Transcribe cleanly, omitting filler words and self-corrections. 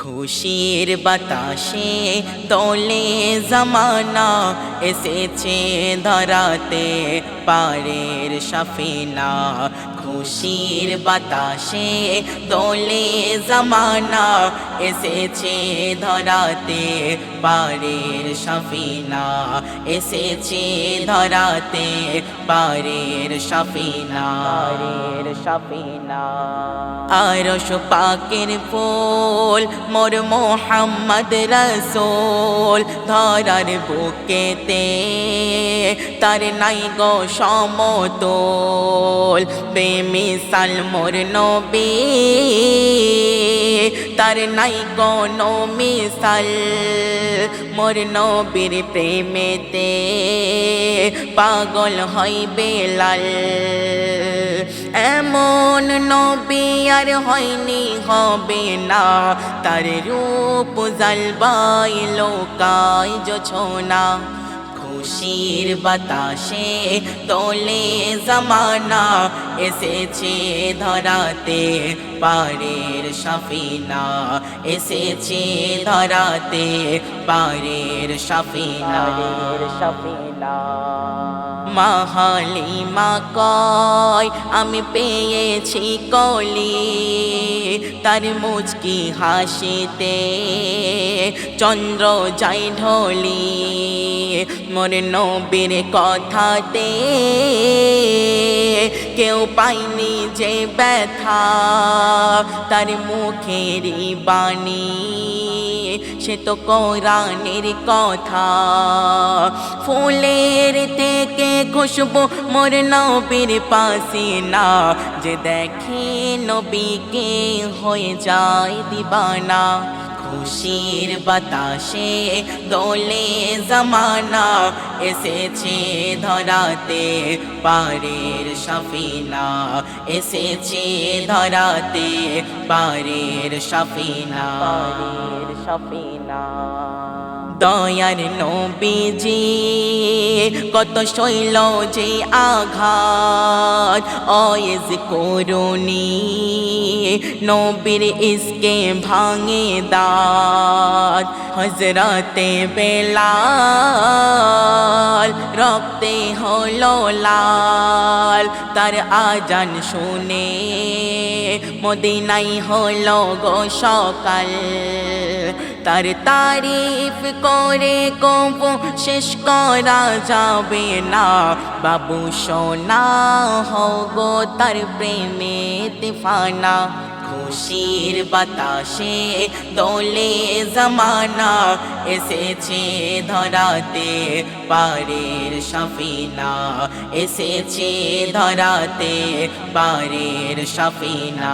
খুশির বাতাসে দোলে জামানা এসেছে ধরাতে পারের সফিনা। খুশির বাতাসে দোলে জামানা এসেছে ধরাতে পারের সফিনা। এসেছে ধরাতে পারের সফিনা। আরশ পাকের ফুল মোর মোহাম্মদ রসূল ধরার বুকেতে তার নাই গো সমতল। বেমিসাল মোর নবী তার নাই কোনো মিসাল। মোর নবীর প্রেমেতে পাগল হয় বেলাল। এমন নবী আর হয়নি হবে না, তার রূপ জালবাই লোকায় জোছনা। খুশির বাতাসে দোলে জামানা এসেছে ধরাতে পারের সফিনা। এসেছে ধরাতে পারের সফিনা। মা হালিমা কয় আমি পেয়েছি কলি, তার মুচকি হাসিতে চন্দ্র যাই ঢলি। মোর নবীর কথাতে কেউ পায়নি যে ব্যথা, তার মুখেরই বাণী সে তো কোরআনের কথা। ফুলের থেকে খুশবু মোর নবীর পাসিনা, যে দেখে নবীকে হয়ে যায় দিবানা। খুশির বাতাসে দোলে জামানা এসেছে ধরাতে পারের সফিনা। এসেছে ধরাতে পারের সফিনা। দয়ার নবীজি কত শৈল যে আঘাত, অয়েজ করুনি নবীর ইসকে ভাঙে দাঁত। হযরতে বেলাল রক্তে হলো লাল, তার আজান শুনে মদিনায় হলো গো সকাল। তার তারিফ করে কবু শেষ করা যাবে না, বাবু সোনা হও গো তার প্রেমে দিফানা। খুশির বাতাসে দোলে জামানা এসেছে ধরাতে পারের সফিনা। এসেছে ধরাতে পারের সফিনা।